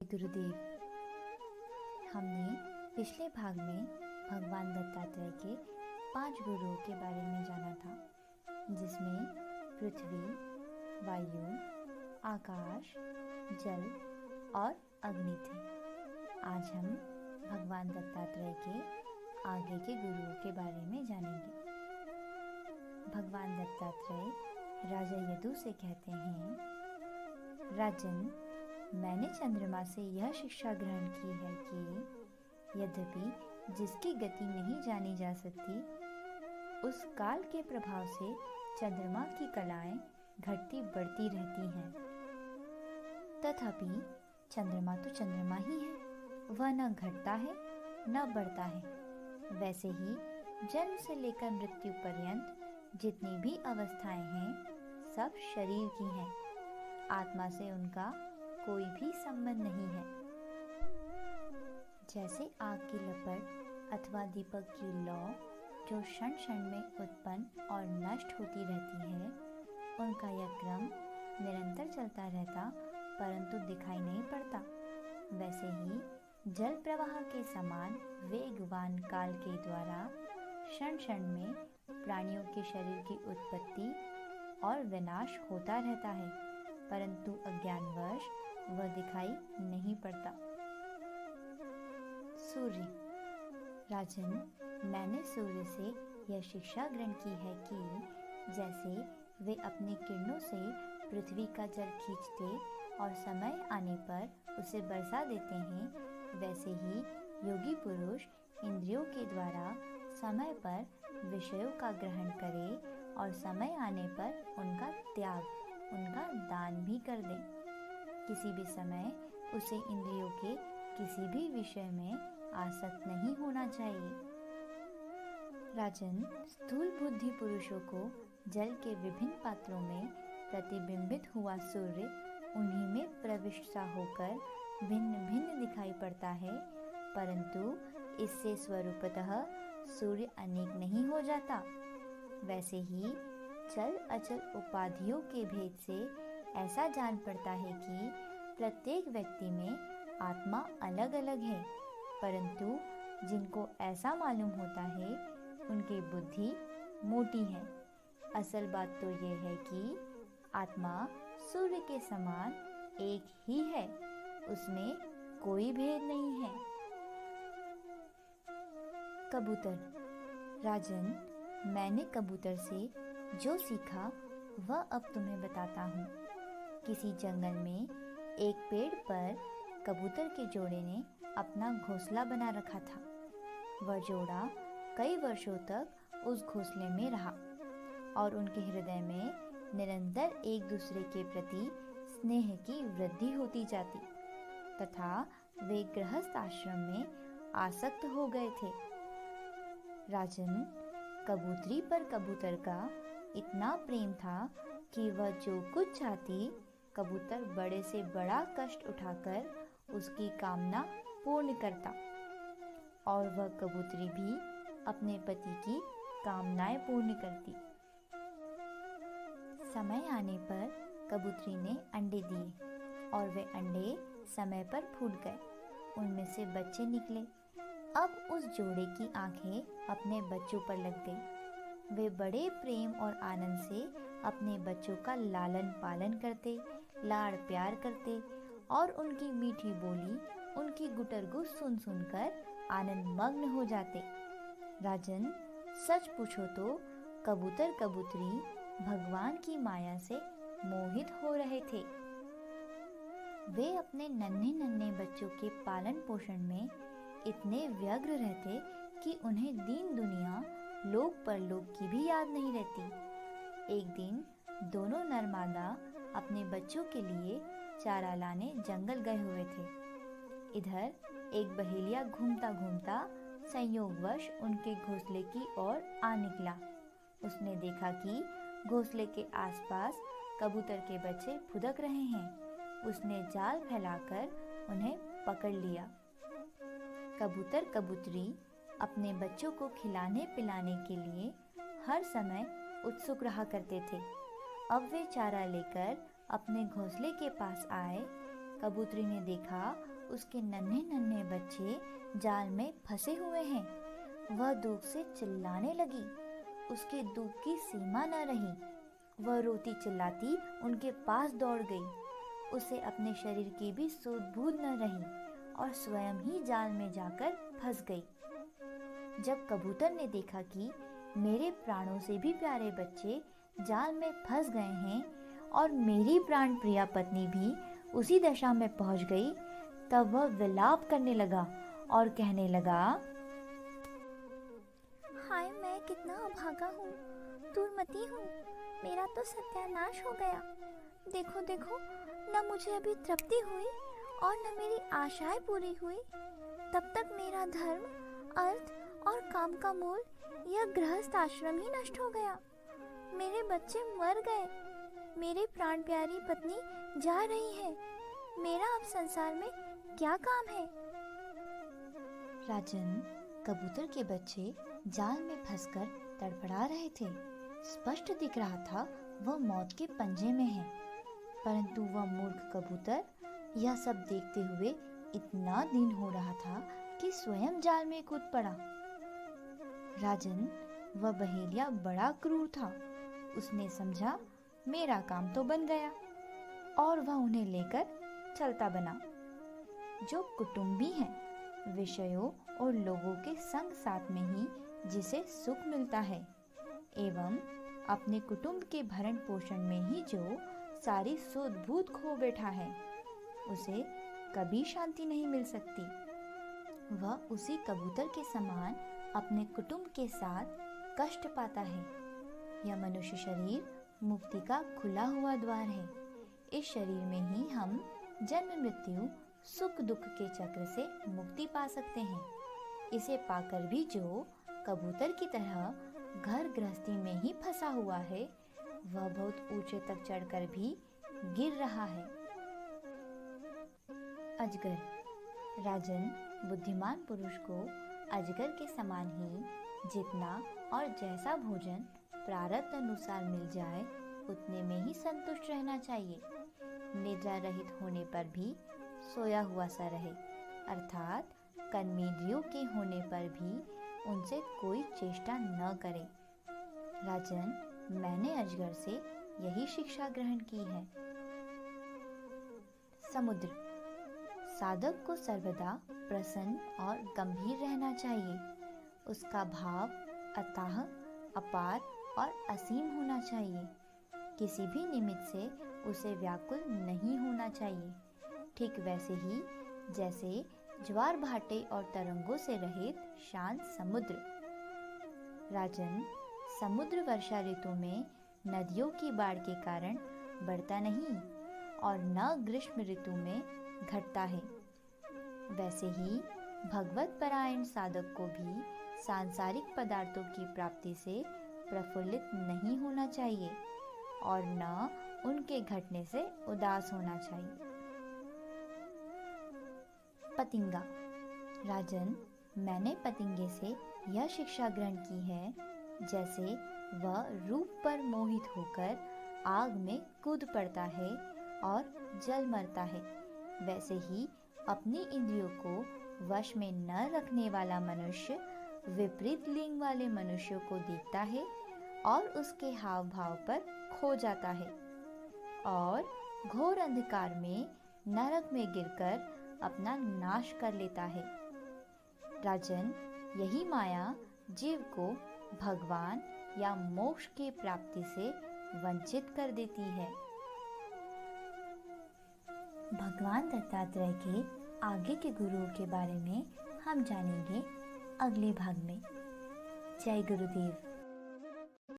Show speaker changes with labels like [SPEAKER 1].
[SPEAKER 1] गुरुदेव। हमने पिछले भाग में भगवान दत्तात्रेय के 5 गुरुओं के बारे में जाना था, जिसमें पृथ्वी, वायु, आकाश, जल और अग्नि थे। आज हम भगवान दत्तात्रेय के आगे के गुरुओं के बारे में जानेंगे। भगवान दत्तात्रेय राजा यदु से कहते हैं, राजन, मैंने चंद्रमा से यह शिक्षा ग्रहण की है कि यद्यपि जिसकी गति नहीं जानी जा सकती, उस काल के प्रभाव से चंद्रमा की कलाएं घटती बढ़ती रहती हैं। तथापि चंद्रमा तो चंद्रमा ही है, वह न घटता है न बढ़ता है। वैसे ही जन्म से लेकर मृत्यु पर्यंत जितनी भी अवस्थाएं हैं, सब शरीर की हैं। आत्मा से उनका कोई भी संबंध नहीं है। जैसे आग की लपट अथवा दीपक की लौ जो क्षण क्षण में उत्पन्न और नष्ट होती रहती है, उनका यह क्रम निरंतर चलता रहता परंतु दिखाई नहीं पड़ता। वैसे ही जल प्रवाह के समान वेगवान काल के द्वारा क्षण क्षण में प्राणियों के शरीर की उत्पत्ति और विनाश होता रहता है, परंतु अज्ञानवश वह दिखाई नहीं पड़ता। सूर्य। राजन, मैंने सूर्य से यह शिक्षा ग्रहण की है कि जैसे वे अपनी किरणों से पृथ्वी का जल खींचते और समय आने पर उसे बरसा देते हैं, वैसे ही योगी पुरुष इंद्रियों के द्वारा समय पर विषयों का ग्रहण करे और समय आने पर उनका त्याग, उनका दान भी कर दे। किसी भी समय उसे इंद्रियों के किसी भी विषय में आसक्त नहीं होना चाहिए। राजन, स्थूल बुद्धि पुरुषों को जल के विभिन्न पात्रों में प्रतिबिंबित हुआ सूर्य उन्हीं में प्रविष्ट सा होकर भिन्न भिन्न दिखाई पड़ता है, परंतु इससे स्वरूपतः सूर्य अनेक नहीं हो जाता। वैसे ही चल अचल उपाधियों के भेद से ऐसा जान पड़ता है कि प्रत्येक व्यक्ति में आत्मा अलग अलग है, परंतु जिनको ऐसा मालूम होता है उनकी बुद्धि मोटी है। असल बात तो यह है कि आत्मा सूर्य के समान एक ही है, उसमें कोई भेद नहीं है। कबूतर। राजन, मैंने कबूतर से जो सीखा वह अब तुम्हें बताता हूँ। किसी जंगल में एक पेड़ पर कबूतर के जोड़े ने अपना घोंसला बना रखा था। वह जोड़ा कई वर्षों तक उस घोंसले में रहा और उनके हृदय में निरंतर एक दूसरे के प्रति स्नेह की वृद्धि होती जाती तथा वे गृहस्थ आश्रम में आसक्त हो गए थे। राजन, कबूतरी पर कबूतर का इतना प्रेम था कि वह जो कुछ चाहती, कबूतर बड़े से बड़ा कष्ट उठाकर उसकी कामना पूर्ण करता और वह कबूतरी भी अपने पति की कामनाएं पूर्ण करती। समय आने पर कबूतरी ने अंडे दिए और वे अंडे समय पर फूट गए। उनमें से बच्चे निकले। अब उस जोड़े की आंखें अपने बच्चों पर लग गई। वे बड़े प्रेम और आनंद से अपने बच्चों का लालन पालन करते, लाड़ प्यार करते और उनकी मीठी बोली, उनकी गुटरगु सुन सुनकर आनंद मग्न हो जाते। राजन, सच पूछो तो कबूतर कबूतरी भगवान की माया से मोहित हो रहे थे। वे अपने नन्हे नन्हे बच्चों के पालन पोषण में इतने व्यग्र रहते कि उन्हें दीन दुनिया, लोक परलोक की भी याद नहीं रहती। एक दिन दोनों नरमादा अपने बच्चों के लिए चारा लाने जंगल गए हुए थे। इधर एक बहेलिया घूमता घूमता संयोगवश उनके घोंसले की ओर आ निकला। उसने देखा कि घोंसले के आसपास कबूतर के बच्चे फुदक रहे हैं। उसने जाल फैलाकर उन्हें पकड़ लिया। कबूतर कबूतरी अपने बच्चों को खिलाने पिलाने के लिए हर समय उत्सुक रहा करते थे। अब वे चारा लेकर अपने घोंसले के पास आए कबूतरी ने देखा उसके नन्हे नन्हे बच्चे जाल में फंसे हुए हैं। वह दुख से चिल्लाने लगी। उसके दुख की सीमा न रही। वह रोती चिल्लाती उनके पास दौड़ गई। उसे अपने शरीर की भी सुध-बूध न रही और स्वयं ही जाल में जाकर फंस गई। जब कबूतर ने देखा कि मेरे प्राणों से भी प्यारे बच्चे जाल में फंस गए हैं और मेरी प्राण प्रिया पत्नी भी उसी दशा में पहुंच गई, तब वह विलाप करने लगा और कहने लगा,
[SPEAKER 2] हाय, मैं कितना अभागा हूँ, दुर्मति हूँ, मेरा तो सत्यानाश हो गया। देखो देखो, न मुझे अभी तृप्ति हुई और न मेरी आशाएं पूरी हुई। तब तक मेरा धर्म, अर्थ और काम का मूल, यह गृहस्थ आश्रम ही नष्ट हो गया। मेरे बच्चे मर गए, मेरी प्राण प्यारी पत्नी जा रही है। मेरा अब संसार में क्या काम है?
[SPEAKER 1] राजन, कबूतर के बच्चे जाल में फंसकर तड़फड़ा रहे थे। स्पष्ट दिख रहा था वह मौत के पंजे में है, परंतु वह मूर्ख कबूतर यह सब देखते हुए इतना दीन हो रहा था कि स्वयं जाल में कूद पड़ा। राजन, वह बहेलिया बड़ा क्रूर था। उसने समझा मेरा काम तो बन गया और वह उन्हें लेकर चलता बना। जो कुटुंबी हैं, विषयों और लोगों के संग साथ में ही जिसे सुख मिलता है एवं अपने कुटुंब के भरण पोषण में ही जो सारी सुध-बूध खो बैठा है, उसे कभी शांति नहीं मिल सकती। वह उसी कबूतर के समान अपने कुटुंब के साथ कष्ट पाता है। यह मनुष्य शरीर मुक्ति का खुला हुआ द्वार है। इस शरीर में ही हम जन्म मृत्यु सुख दुख के चक्र से मुक्ति पा सकते हैं। इसे पाकर भी जो कबूतर की तरह घर गृहस्थी में ही फंसा हुआ है, वह बहुत ऊंचे तक चढ़कर भी गिर रहा है। अजगर। राजन, बुद्धिमान पुरुष को अजगर के समान ही जितना और जैसा भोजन प्रारब्ध अनुसार मिल जाए उतने में ही संतुष्ट रहना चाहिए। निद्रा रहित होने पर भी सोया हुआ सा रहे, अर्थात कर्मेंद्रियों के होने पर भी उनसे कोई चेष्टा न करे। राजन, मैंने अजगर से यही शिक्षा ग्रहण की है। समुद्र। साधक को सर्वदा प्रसन्न और गंभीर रहना चाहिए। उसका भाव अथाह, अपार और असीम होना चाहिए। किसी भी निमित्त से उसे व्याकुल नहीं होना चाहिए। ठीक वैसे ही जैसे ज्वार भाटे और तरंगों से रहित शांत समुद्र। राजन, समुद्र वर्षा ऋतु में नदियों की बाढ़ के कारण बढ़ता नहीं और न ग्रीष्म ऋतु में घटता है। वैसे ही भगवत परायण साधक को भी सांसारिक पदार्थों की प्राप्ति से प्रफुल्लित नहीं होना चाहिए और न उनके घटने से उदास होना चाहिए। पतिंगा। राजन, मैंने पतिंगे से यह शिक्षा ग्रहण की है, जैसे वह रूप पर मोहित होकर आग में कूद पड़ता है और जल मरता है, वैसे ही अपनी इंद्रियों को वश में न रखने वाला मनुष्य विपरीत लिंग वाले मनुष्यों को देखता है और उसके हाव भाव पर खो जाता है और घोर अंधकार में नरक में गिरकर अपना नाश कर लेता है। राजन, यही माया जीव को भगवान या मोक्ष की प्राप्ति से वंचित कर देती है। भगवान दत्तात्रेय के आगे के गुरुओं के बारे में हम जानेंगे अगले भाग में। जय गुरुदेव।